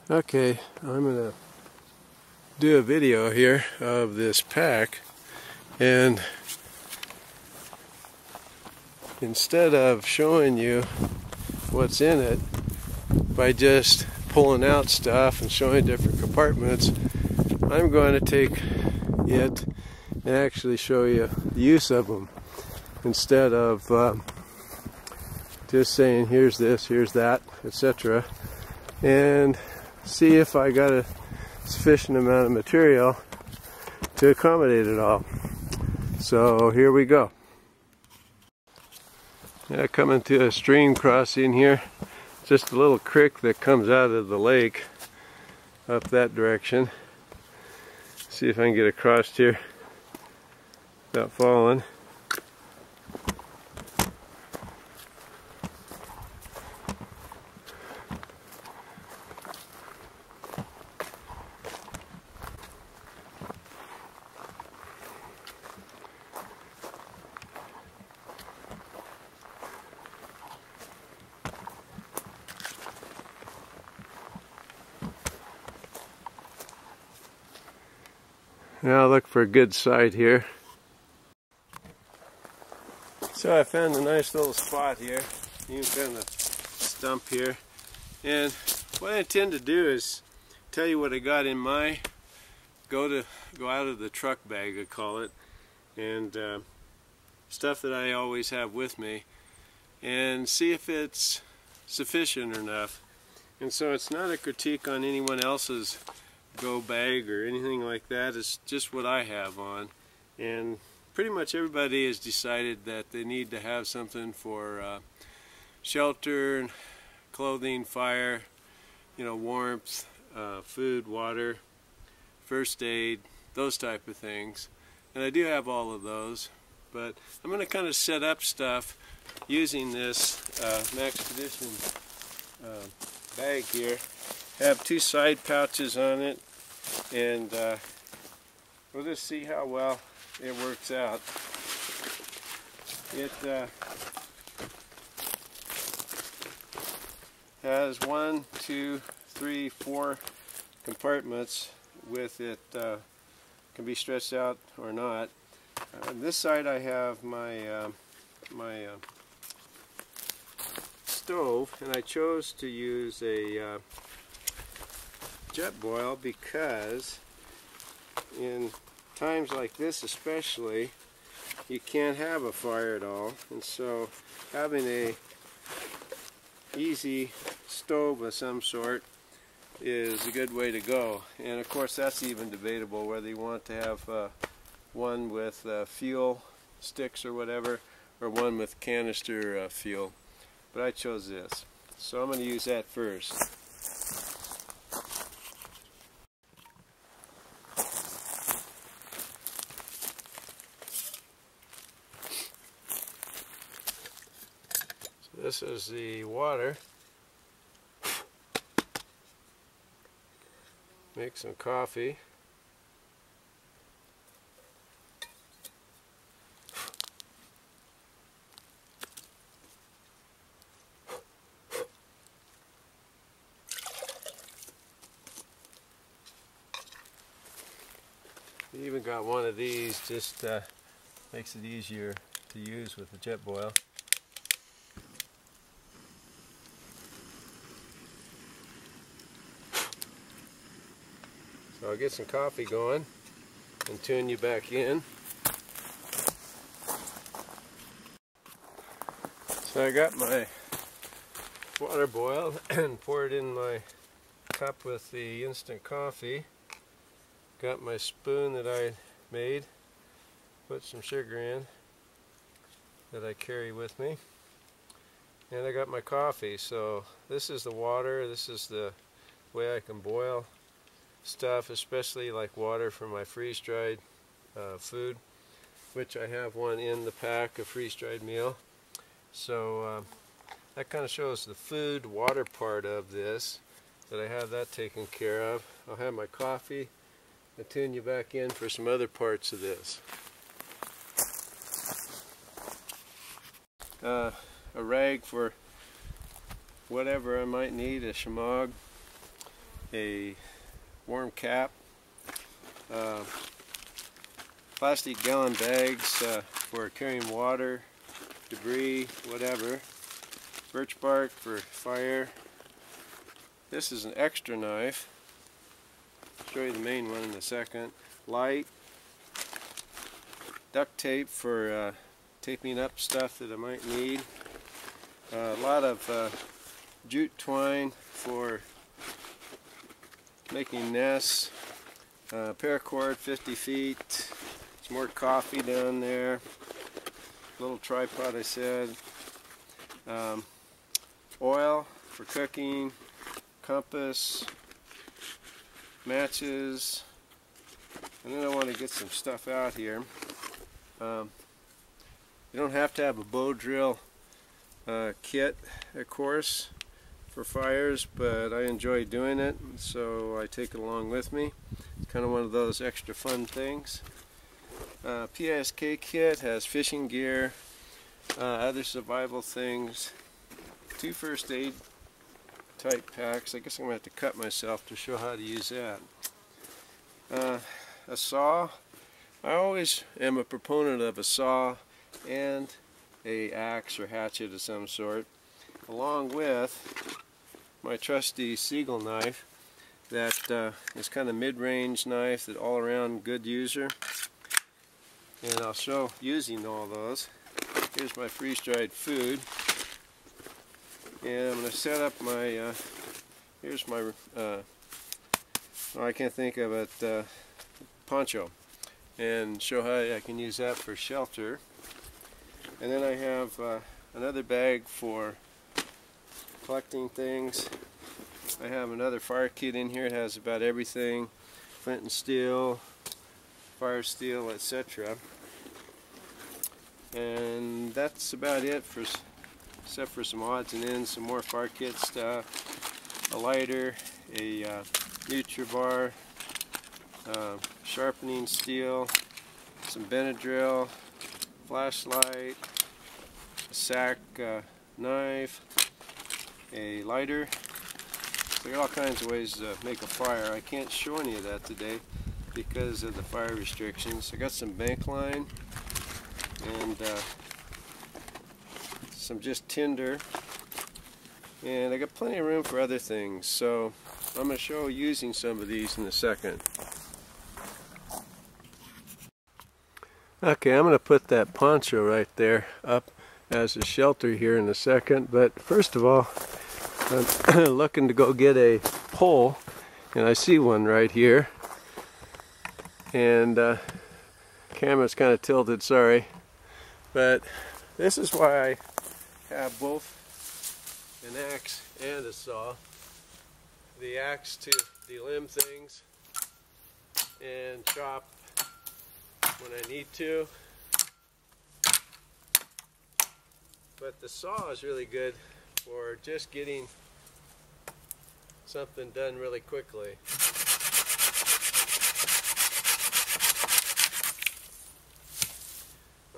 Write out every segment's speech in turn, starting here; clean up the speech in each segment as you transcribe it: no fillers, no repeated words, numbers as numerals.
Okay, I'm going to do a video here of this pack, and instead of showing you what's in it by just pulling out stuff and showing different compartments, I'm going to take it and actually show you the use of them instead of just saying here's this, here's that, etc. and see if I got a sufficient amount of material to accommodate it all. So here we go. Yeah, coming to a stream crossing here, just a little creek that comes out of the lake up that direction. See if I can get across here without falling. Now look for a good site here. So I found a nice little spot here. You can find a stump here. And what I intend to do is tell you what I got in my go out of the truck bag, I call it, and stuff that I always have with me, and see if it's sufficient enough. And so it's not a critique on anyone else's go bag or anything like that. It's just what I have on, and pretty much everybody has decided that they need to have something for shelter, clothing, fire, warmth, food, water, first aid, those type of things. And I do have all of those, but I'm going to kind of set up stuff using this Maxpedition bag here. Have two side pouches on it, and we'll just see how well it works out. It has 1, 2, 3, 4 compartments with it. Can be stretched out or not. On this side I have my stove, and I chose to use a jet boil because in times like this especially, you can't have a fire at all, and so having a easy stove of some sort is a good way to go. And of course that's even debatable whether you want to have one with fuel sticks or whatever, or one with canister fuel, but I chose this, so I'm going to use that first. This is the water. Make some coffee. You even got one of these, just makes it easier to use with the jet boil. So I'll get some coffee going and tune you back in. So I got my water boiled and poured in my cup with the instant coffee. Got my spoon that I made, put some sugar in that I carry with me, and I got my coffee. So this is the water, this is the way I can boil stuff, especially like water for my freeze-dried food, which I have one in the pack, a freeze-dried meal. So that kind of shows the food water part of this, that I have that taken care of. I'll have my coffee and tune you back in for some other parts of this. A rag for whatever I might need, a shemagh, a warm cap, plastic gallon bags for carrying water, debris, whatever, birch bark for fire. This is an extra knife. I'll show you the main one in a second. Light, duct tape for taping up stuff that I might need. A lot of jute twine for making nests. Paracord 50 feet. Some more coffee down there. Little tripod I said. Oil for cooking. Compass. Matches. And then I want to get some stuff out here. You don't have to have a bow drill kit, of course, for fires, but I enjoy doing it, so I take it along with me. It's kind of one of those extra fun things. PSK kit has fishing gear, other survival things, 2 first aid type packs. I guess I'm going to have to cut myself to show how to use that. A saw. I always am a proponent of a saw and a axe or hatchet of some sort, along with my trusty Seagull knife that is kind of mid-range knife, that all-around good user, and I'll show using all those. Here's my freeze-dried food, and I'm going to set up my here's my I can't think of it, poncho, and show how I can use that for shelter. And then I have another bag for collecting things. I have another fire kit in here. It has about everything: flint and steel, fire steel, etc. And that's about it, except for some odds and ends, some more fire kit stuff, a lighter, a Nutribar, sharpening steel, some Benadryl, flashlight, a sack knife, a lighter. So I got all kinds of ways to make a fire. I can't show any of that today because of the fire restrictions. I got some bank line and some just tinder, and I got plenty of room for other things. So I'm going to show using some of these in a second. Okay, I'm going to put that poncho right there up as a shelter here in a second, but first of all, I'm looking to go get a pole, and I see one right here, and camera's kind of tilted, sorry, but this is why I have both an axe and a saw. The axe to delimb things and chop when I need to, but the saw is really good for just getting something done really quickly.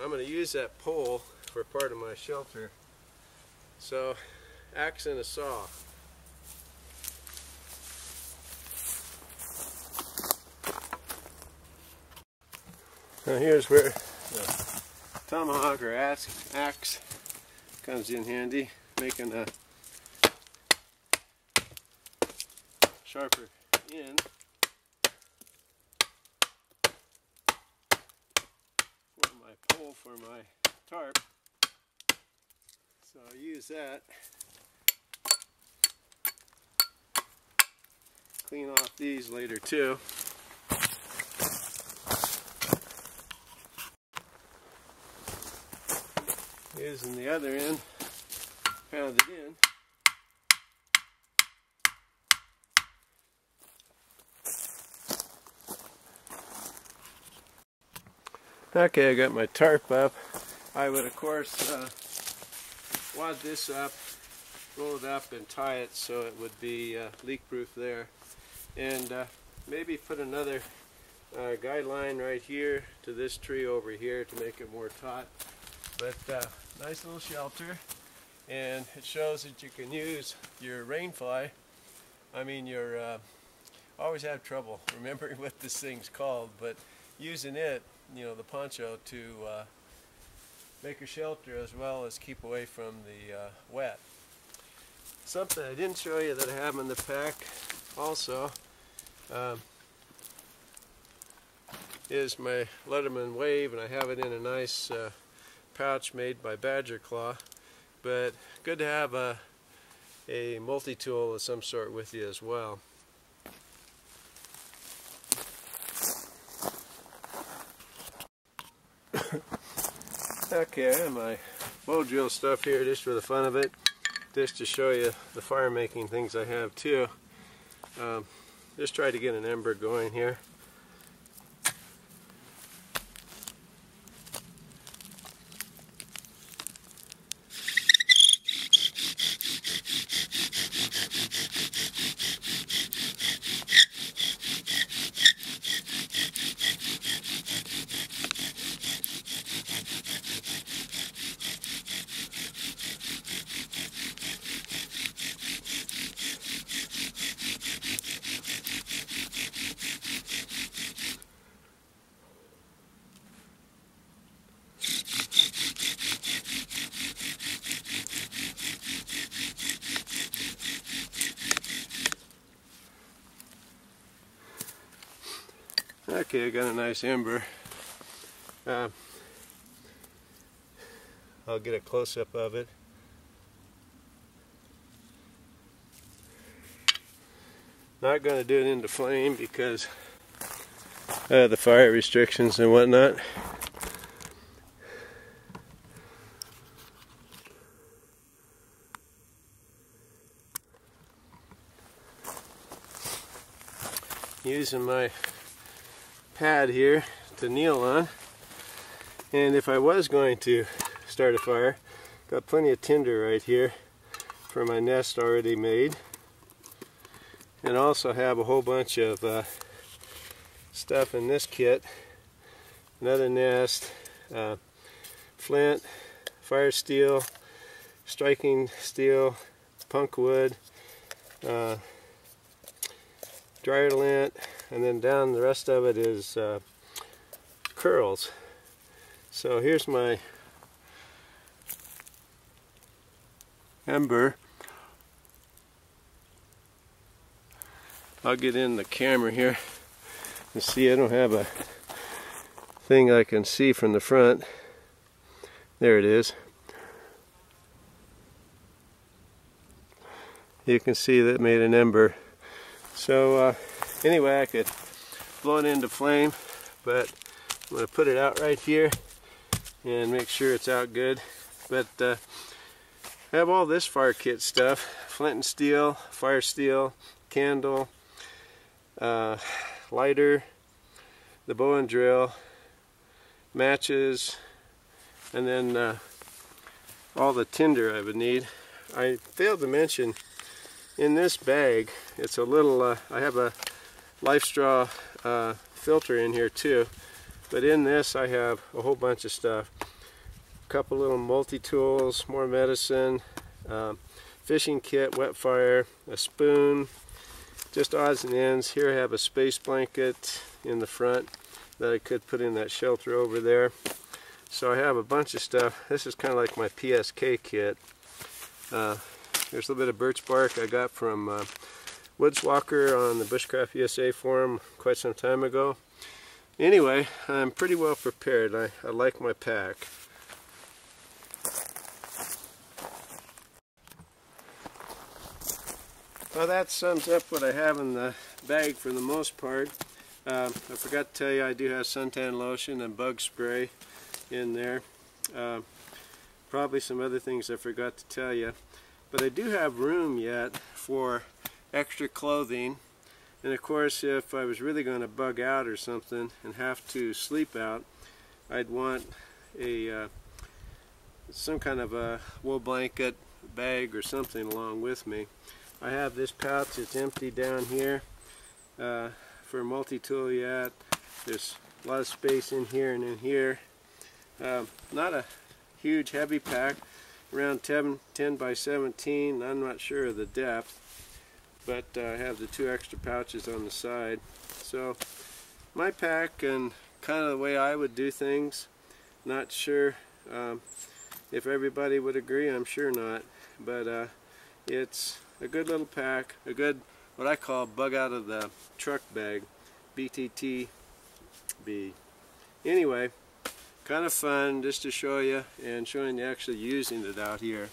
I'm going to use that pole for part of my shelter. So, axe and a saw. Now here's where the tomahawk or axe comes in handy, making a sharper end. For my pole for my tarp. So I'll use that. Clean off these later too. Using the other end, pound it in. Okay, I got my tarp up. I would of course wad this up, roll it up and tie it so it would be leak proof there, and maybe put another guideline right here to this tree over here to make it more taut. But nice little shelter, and it shows that you can use your rainfly, your always have trouble remembering what this thing's called, but using it, you know, the poncho, to make a shelter as well as keep away from the wet. Something I didn't show you that I have in the pack also is my Letterman Wave, and I have it in a nice pouch made by Badger Claw. But good to have a multi-tool of some sort with you as well. Okay, I have my bow drill stuff here just for the fun of it, just to show you the fire making things I have too. Just try to get an ember going here. Okay, I got a nice ember. I'll get a close-up of it. Not going to do it into flame because the fire restrictions and whatnot. Using my pad here to kneel on, and if I was going to start a fire, got plenty of tinder right here for my nest already made, and also have a whole bunch of stuff in this kit. Another nest, flint, fire steel, striking steel, punk wood, dryer lint, and then down the rest of it is curls. So here's my ember. I'll get in the camera here and see. I don't have a thing I can see from the front. There it is. You can see that made an ember. So anyway, I could blow it into flame, but I'm going to put it out right here and make sure it's out good. But I have all this fire kit stuff: flint and steel, fire steel, candle, lighter, the bow and drill, matches, and then all the tinder I would need. I failed to mention, in this bag, it's a little, I have a Life Straw filter in here too, but in this I have a whole bunch of stuff. A couple little multi-tools, more medicine, fishing kit, wet fire, a spoon, just odds and ends. Here I have a space blanket in the front that I could put in that shelter over there. So I have a bunch of stuff. This is kind of like my PSK kit. There's a little bit of birch bark I got from Woodswalker on the Bushcraft USA forum quite some time ago. Anyway, I'm pretty well prepared. I like my pack. Well, that sums up what I have in the bag for the most part. I forgot to tell you I do have suntan lotion and bug spray in there. Probably some other things I forgot to tell you. But I do have room yet for extra clothing, and of course if I was really going to bug out or something and have to sleep out, I'd want a some kind of a wool blanket, bag, or something along with me. I have this pouch. It's empty down here for a multi-tool yet. There's a lot of space in here and in here. Not a huge heavy pack, around 10 by 17. I'm not sure of the depth. but I have the 2 extra pouches on the side. So my pack and kind of the way I would do things, not sure if everybody would agree, I'm sure not, but it's a good little pack, a good, what I call bug out of the truck bag, BTTB. Anyway, kind of fun just to show you, and showing you actually using it out here.